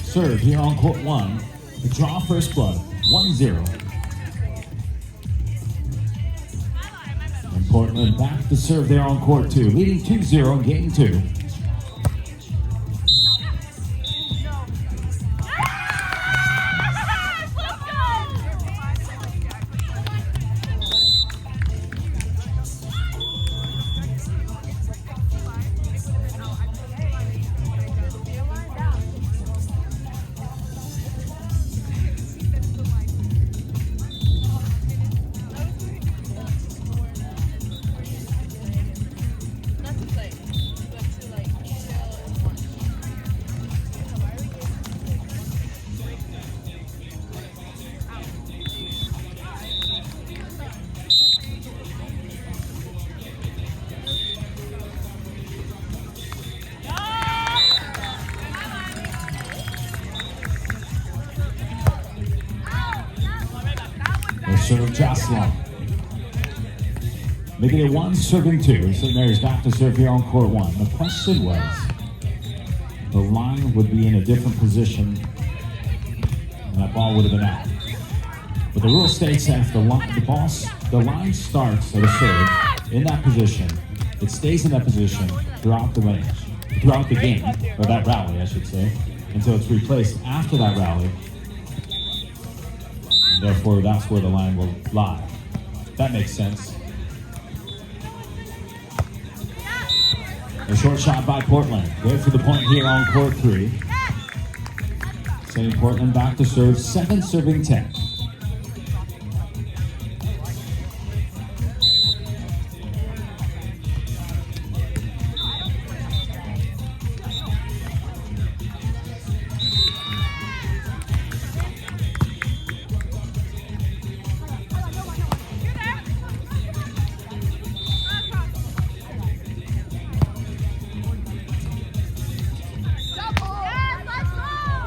serve here on court 1. The draw first blood, 1-0. And Portland back to serve there on court 2, leading 2-0 in game 2. Serve Jocelyn. Making it 1 serving 2. St. Mary's back to serve here on court 1. The question was, the line would be in a different position and that ball would have been out. But the rule states that if the line starts at a serve in that position, it stays in that position throughout the game, or that rally, I should say, until it's replaced after that rally. Therefore, that's where the line will lie. That makes sense. A short shot by Portland. Good for the point here on court 3. Sending Portland back to serve, 7 serving 10.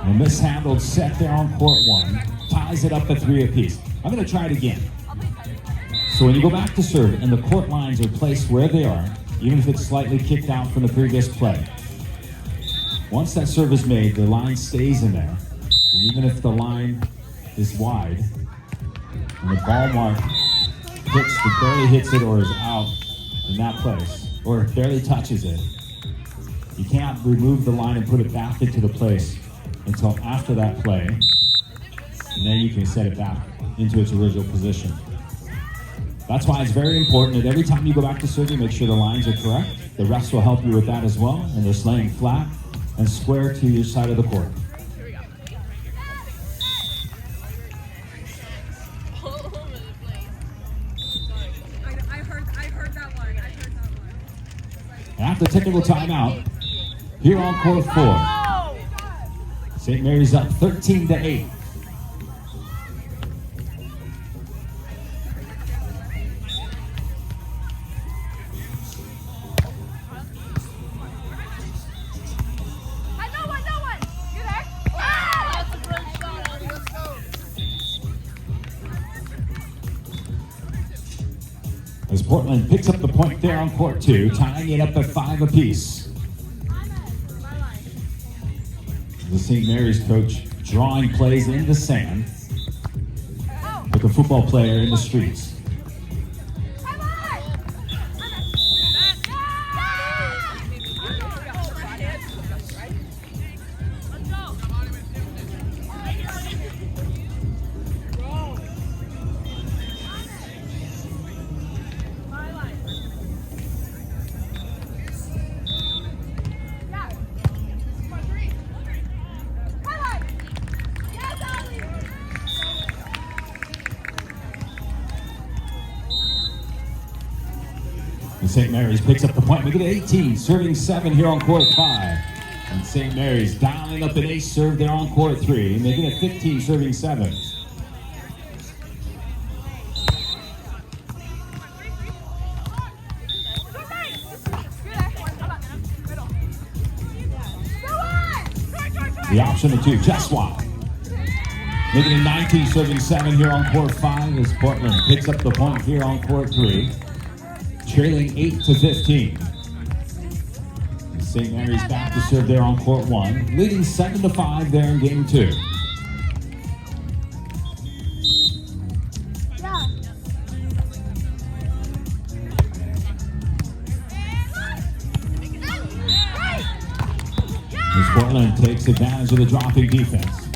A mishandled set there on court 1. Ties it up at 3 apiece. I'm going to try it again. So when you go back to serve and the court lines are placed where they are, even if it's slightly kicked out from the previous play, once that serve is made, the line stays in there. And even if the line is wide, and the ball mark barely hits it or is out in that place, or barely touches it, you can't remove the line and put it back into the place until after that play, and then you can set it back into its original position. That's why it's very important that every time you go back to serve, you make sure the lines are correct. The refs will help you with that as well, and they're slaying flat and square to your side of the court. And after technical timeout, here on court 4, St. Mary's up 13-8. As Portland picks up the point there on court 2, tying it up at 5 apiece. The St. Mary's coach drawing plays in the sand with the football player in the streets. St. Mary's picks up the point, making it 18, serving 7 here on court 5. And St. Mary's dialing up an ace serve there on court 3, making it 15, serving 7. The option of 2, Jeswa. Making it 19, serving 7 here on court 5 as Portland picks up the point here on court 3. Trailing 8-15. St. Mary's back to serve there on court one, leading 7-5 there in game two. As Portland takes advantage of the dropping defense.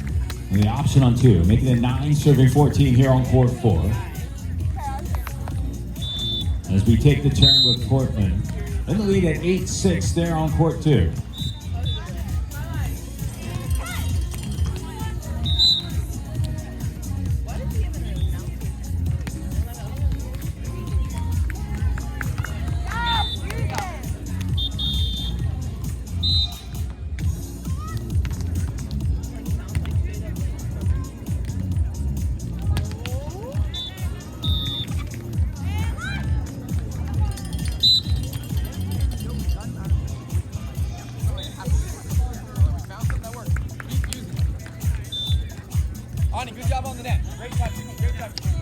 And the option on two, making it 9, serving 14 here on court 4. As we take the turn with Portland, in the lead at 8-6 there on court 2. Annika, good job on the net. Great touch. Great touch.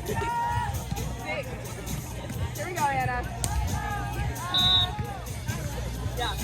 Here we go, Anna. Yeah.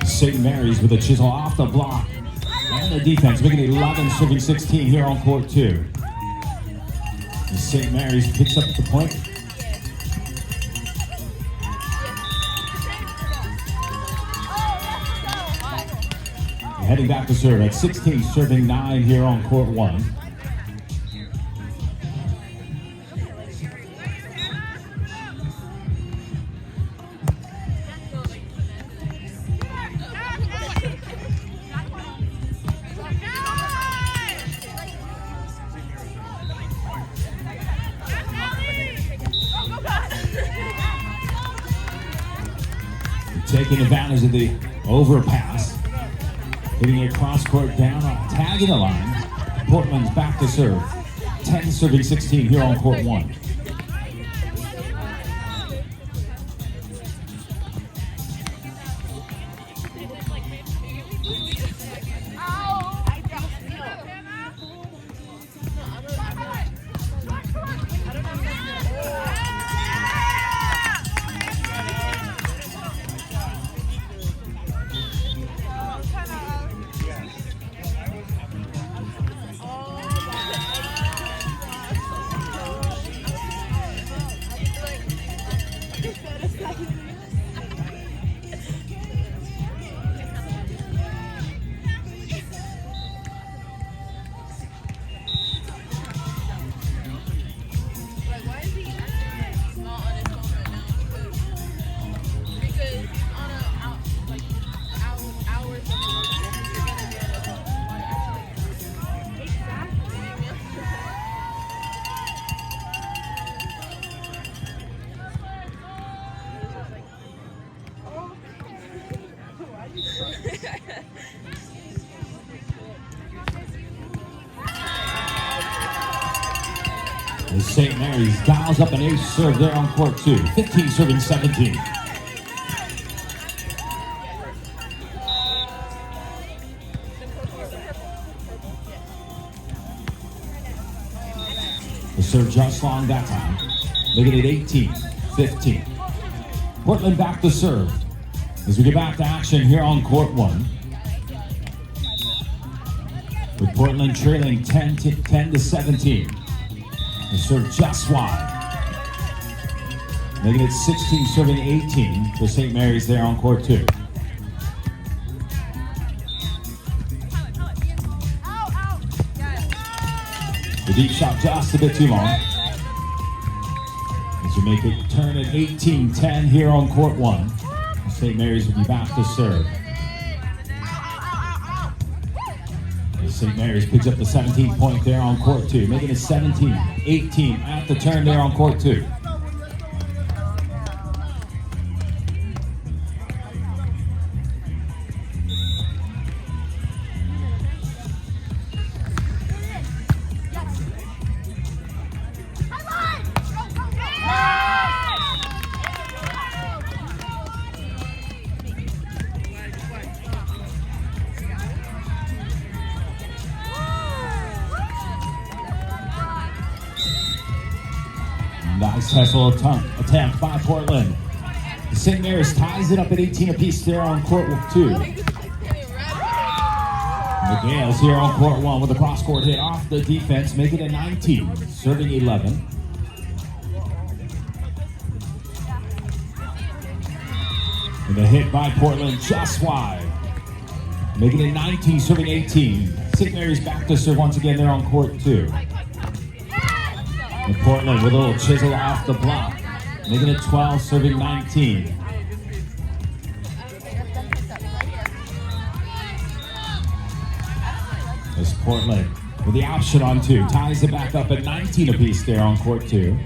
St. Mary's with a chisel off the block. And the defense making it 11, serving 16 here on court 2. And St. Mary's picks up the point. Heading back to serve at 16, serving 9 here on court 1. Taking advantage of the overpass. Hitting a cross court down, tagging the line. Portland's back to serve. 10 serving 16 here on court 1. As St. Mary's dials up an ace serve there on court 2. 15 serving 17. The serve just long that time. Making it 18-15. Portland back to serve. As we get back to action here on court 1. With Portland trailing 10 to 17. The serve just wide. Making it 16 serving 18 for St. Mary's there on court 2. The deep shot just a bit too long. As we make it turn at 18-10 here on court 1. St. Mary's will be back to serve. St. Mary's picks up the 17th point there on court 2, making it 17-18 at the turn there on court 2. Nice hustle attempt by Portland. St. Mary's ties it up at 18 apiece there on court 2. The Gales here on court one with a cross-court hit off the defense, make it a 19, serving 11. And a hit by Portland just wide, making it 19, serving 18. St. Mary's back to serve once again there on court two. And Portland with a little chisel off the block, making it 12, serving 19. As Portland with the option on two, ties it back up at 19 apiece there on court two.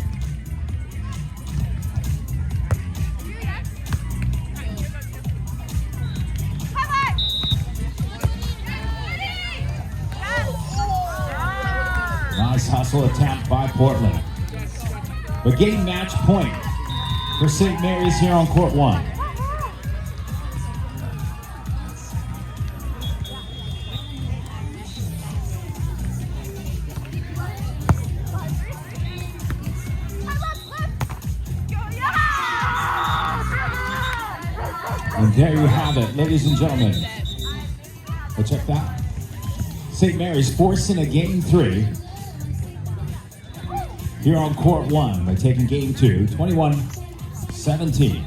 Nice hustle attempt by Portland. But game match point for St. Mary's here on court one. And there you have it, ladies and gentlemen. Well, check that. St. Mary's forcing a game three here on court one by taking game two, 21-17.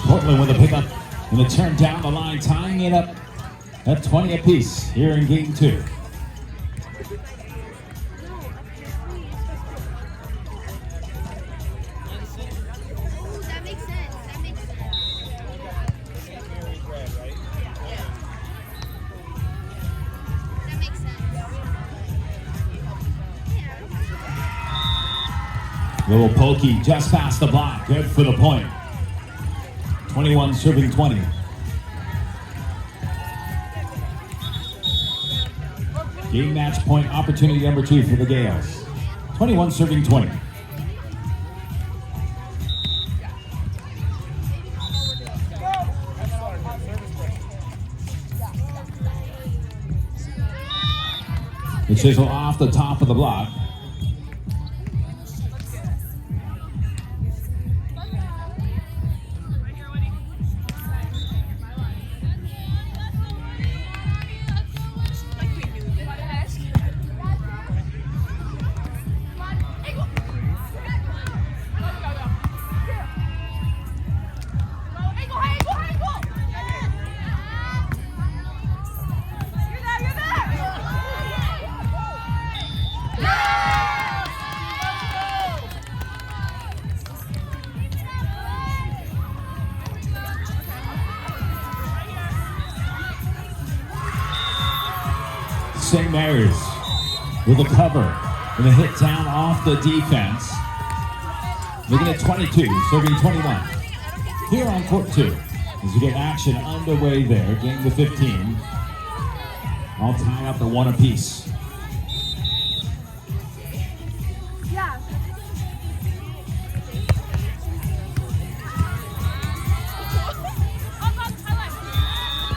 Portland with a pickup and a turn down the line, tying it up at 20 apiece here in game two. That makes sense. That makes sense. That makes sense. Little pokey just past the block, good for the point. 21 serving 20. Game match point opportunity number two for the Gales. 21 serving 20. The chisel off the top of the block. St. Mary's with a cover and a hit down off the defense. Making it 22, serving 21. Here on court two, as we get action underway there, game to 15. All tied up at one apiece.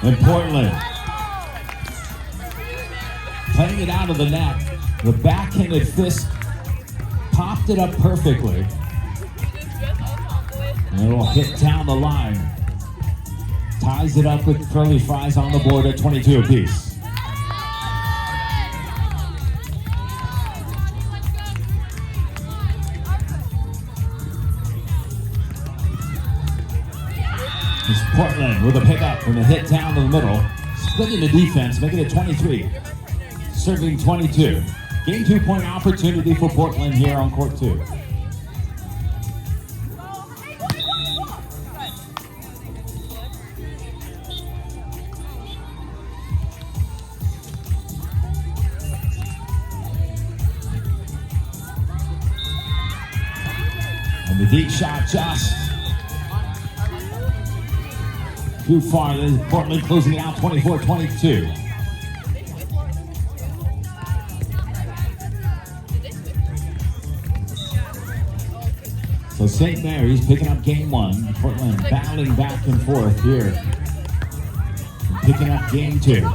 And Portland playing it out of the net. The backhanded fist popped it up perfectly. And it'll hit down the line. Ties it up with curly fries on the board at 22 apiece. Portland with a pickup and a hit down the middle. Splitting the defense, making it 23. Serving 22. Game 2 point opportunity for Portland here on court 2. And the deep shot just too far. Portland closing it out 24-22. So St. Mary's picking up game 1. Portland battling back and forth here. And picking up game 2.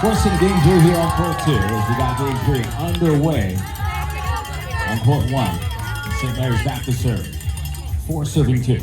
Forcing game 2 here on court 2 as we got game 3 underway on court 1. St. Mary's back to serve. 4 serving 2.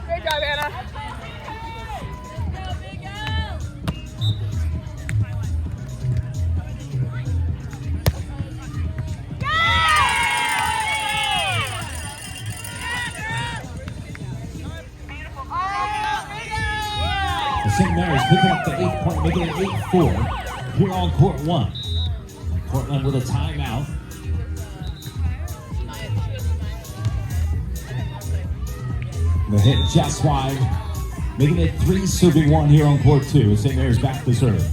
Great job, Anna. St. Mary's picking up the 8 point, making it 8-4 here on court 1. Portland with a timeout. The hit just wide, making it 3 serving 1 here on court 2. St. Mary's back to serve.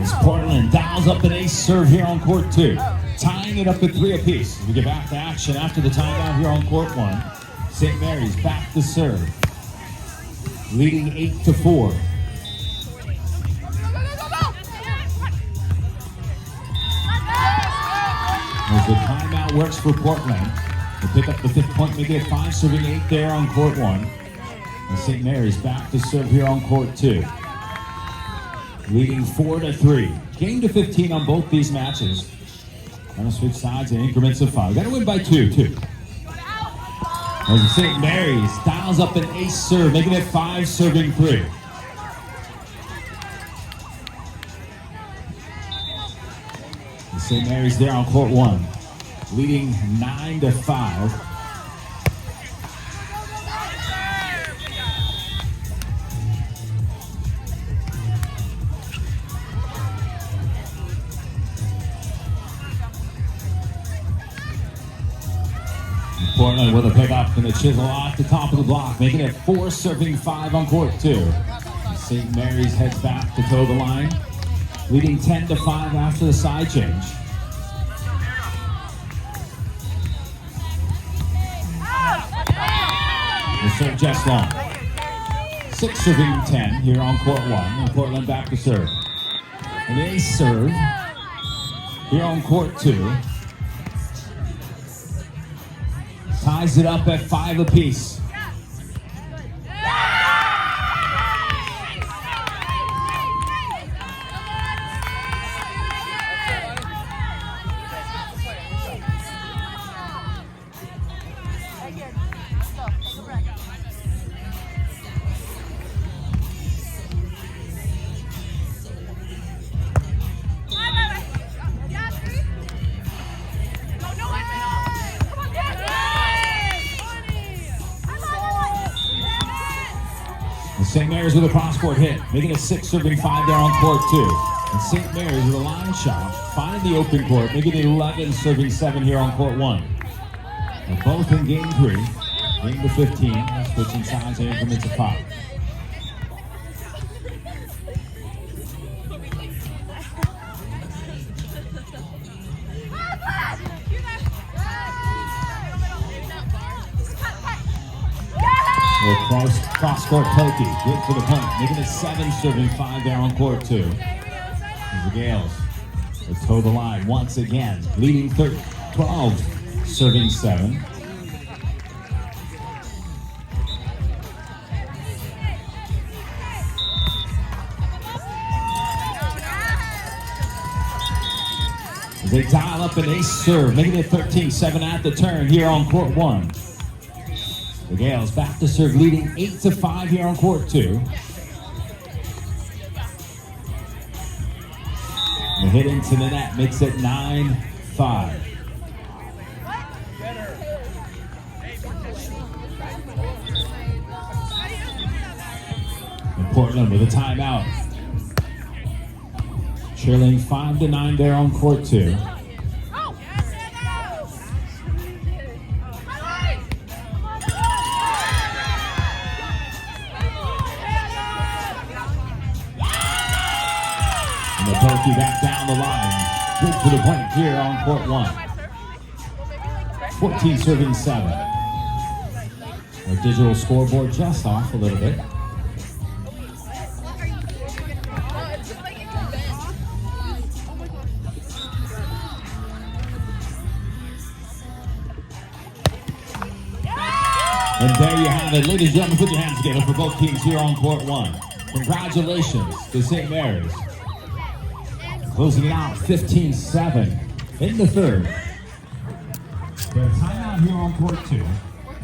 As Portland dials up an ace serve here on court 2. Tying it up at 3 apiece. We get back to action after the timeout here on court 1. St. Mary's back to serve. Leading 8-4. As the timeout works for Portland. They pick up the 5th point, making it 5, serving 8 there on court 1. And St. Mary's back to serve here on court 2. Leading 4-3. Game to 15 on both these matches. Gonna switch sides in increments of 5. Gotta win by 2, too. As St. Mary's dials up an ace serve, making it 5, serving 3. And St. Mary's there on court 1. Leading 9-5. Portland with a pickup and a chisel off the top of the block, making it 4, serving 5 on court 2. St. Mary's heads back to toe the line, leading 10-5 after the side change. The serve just long. 6, serving 10 here on court 1, and Portland back to serve. An ace serve here on court 2. Ties it up at 5 apiece. St. Mary's with a cross-court hit, making it 6, serving 5 there on court 2. And St. Mary's with a line shot, finding the open court, making it 11, serving 7 here on court 1. And both in game 3, game to 15, switching sides in increments of 5. Cross-court pokey, good for the point, making it 7, serving 5 there on court 2. As the Gales will toe the line once again, leading 12, serving 7. As they dial up an ace serve, making it 13-7 at the turn here on court 1. The Gales back to serve, leading 8-5 here on court 2. The hit into the net makes it 9-5. And Portland with a timeout. Trailing 5-9 there on court 2. Pokey back down the line. Good for the point here on court 1. 14, serving 7. Our digital scoreboard just off a little bit. And there you have it. Ladies and gentlemen, put your hands together for both teams here on court 1. Congratulations to St. Mary's. Closing it out, 15-7 in the third. The timeout here on court 2.